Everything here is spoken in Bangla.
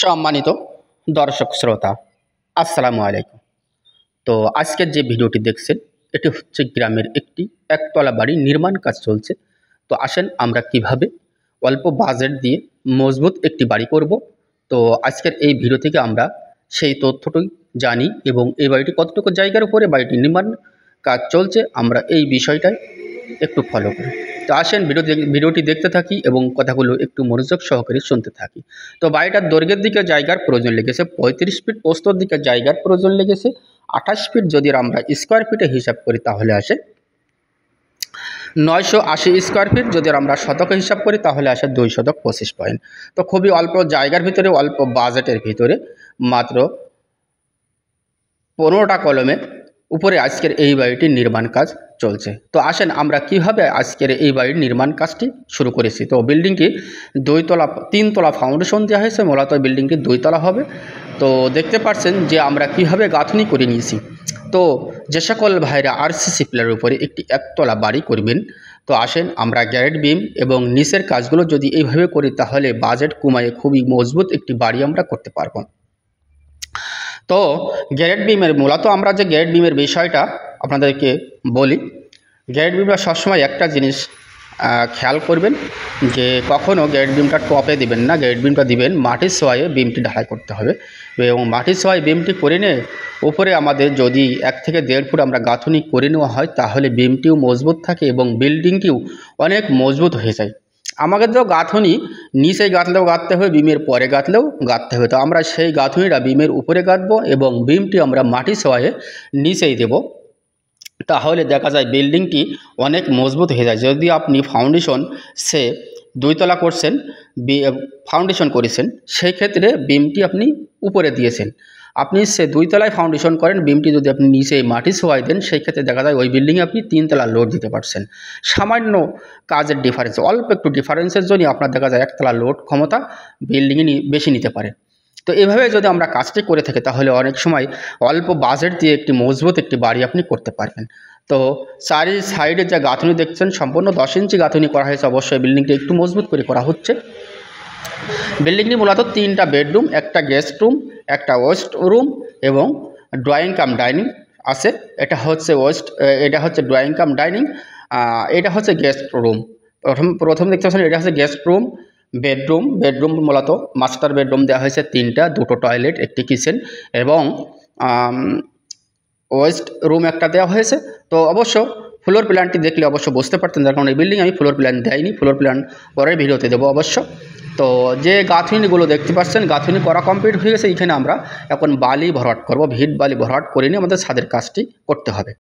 সম্মানিত দর্শক শ্রোতা, আসসালামু আলাইকুম। তো আজকের যে ভিডিওটি দেখছেন এটি হচ্ছে গ্রামের একটি একতলা বাড়ি নির্মাণ কাজ চলছে। তো আসেন আমরা কিভাবে অল্প বাজেট দিয়ে মজবুত একটি বাড়ি করব। তো আজকের এই ভিডিও থেকে আমরা সেই তথ্যটি জানি এবং এই বাড়িটি কতটুকু জায়গার উপরে বাড়িটি নির্মাণ কাজ চলছে আমরা এই বিষয়টাই একটু ফলো করি। তো আসেন ভিডিওটি দেখতে থাকি এবং কথাগুলো একটু মনোযোগ সহকারে শুনতে থাকি। তো বাড়িটার দৈর্ঘ্যের দিকে জায়গার প্রয়োজন লেগেছে 35 ফিট, প্রস্থর দিকে জায়গার প্রয়োজন লেগেছে 28 ফিট। যদি আমরা স্কোয়ার ফিটে হিসাব করি তাহলে আসে 980 স্কোয়ার ফিট। যদি আমরা শতকে হিসাব করি তাহলে আসে 2 শতক 25 পয়েন্ট। তো খুবই অল্প জায়গার ভিতরে অল্প বাজেটের ভিতরে মাত্র 15টা কলমে উপরে আজকের এই বাড়িটির নির্মাণ কাজ চলছে। তো আসেন আমরা কিভাবে আজকের এই বাড়ির নির্মাণ কাজটি শুরু করেছি। তো বিল্ডিংটি 3 তলা ফাউন্ডেশন দেওয়া হয়েছে, মূলত বিল্ডিংটি 2 তলা হবে। তো দেখতে পাচ্ছেন যে আমরা কিভাবে গাঁথনি করে নিয়েছি। তো যে সকল ভাইরা আরসিসি পিলারের উপরে একটি একতলা বাড়ি করবেন, তো আসেন আমরা গ্যারেট বিম এবং নিচের কাজগুলো যদি এইভাবে করি তাহলে বাজেট কমায়ে খুবই মজবুত একটি বাড়ি আমরা করতে পারবো। তো গ্যারেট বিমের মূলত আমরা যে গ্যারেট বিমের বিষয়টা আপনাদেরকে বলি, গ্যারেট বিমটা সবসময় একটা জিনিস খেয়াল করবেন যে কখনও গ্যারেট বিমটা টপে দিবেন না, গ্যারেট বিমটা দিবেন মাটির সোয়ায়ে বিমটি ঢালাই করতে হবে এবং মাটির সোয়ায়ে বিমটি করে নিয়ে উপরে আমাদের যদি 1 থেকে 1.5 ফুট আমরা গাঁথনি করে নেওয়া হয় তাহলে বিমটিও মজবুত থাকে এবং বিল্ডিংটিও অনেক মজবুত হয়ে যায়। আমাদের তো গাঁথনি নিচে গাঁথলেও গাঁথতে হবে, বিমের পরে গাঁথলেও গাঁথতে হবে। তো আমরা সেই গাঁথনিটা বিমের উপরে গাঁথবো এবং বিমটি আমরা মাটি সোয়ায়ে নিচেই দেব, তাহলে দেখা যায় বিল্ডিংটি অনেক মজবুত হয়ে যায়। যদি আপনি ফাউন্ডেশন 2 তলা করছেন, ফাউন্ডেশন করেছেন, সেই ক্ষেত্রে বিমটি আপনি উপরে দিয়েছেন, আপনি 2 তলায় ফাউন্ডেশন করেন, বিমটি যদি আপনি নিচে মাটি ছোঁয়াই দেন সেই ক্ষেত্রে দেখা যায় ওই বিল্ডিংয়ে আপনি 3 তলা লোড দিতে পারছেন। সামান্য কাজের ডিফারেন্স, অল্প একটু ডিফারেন্সের জন্য আপনার দেখা যায় 1 তলা লোড ক্ষমতা বিল্ডিংয়ে বেশি নিতে পারে। তো এভাবে যদি আমরা কাজটি করে থাকি তাহলে অনেক সময় অল্প বাজেট দিয়ে একটি মজবুত একটি বাড়ি আপনি করতে পারবেন। তো চারি সাইডে যে গাঁথনি দেখছেন সম্পূর্ণ 10 ইঞ্চি গাঁথনি করা হয়েছে। অবশ্যই বিল্ডিংটি একটু মজবুত করে করা হচ্ছে। বিল্ডিংটি মূলত 3টা বেডরুম, একটা গেস্ট রুম, একটা ওয়েস্ট রুম এবং ড্রয়িং কাম ডাইনিং আছে। এটা হচ্ছে ড্রয়িং কাম ডাইনিং, এটা হচ্ছে গেস্ট রুম। প্রথম দেখতে পাচ্ছেন এটা হচ্ছে গেস্ট রুম। বেডরুম মূলত মাস্টার বেডরুম দেওয়া হয়েছে 3টা, 2টো টয়লেট, একটি কিচেন এবং ওয়েস্ট রুম একটা দেওয়া হয়েছে। তো অবশ্য ফ্লোর প্ল্যানটি দেখলে অবশ্য বুঝতে পারতেন, যার কারণে এই বিল্ডিং আমি ফ্লোর প্ল্যান দেয়নি, ফ্লোর প্ল্যান পরের ভিডিওতে দেবো অবশ্য। তো যে গাঁথনিগুলো দেখতে পাচ্ছেন গাঁথনি করা কমপ্লিট হয়ে গেছে। এখানে আমরা এখন বালি ভরাট করব, ভিট বালি ভরাট করে নিয়ে আমাদের ছাদের কাজটি করতে হবে।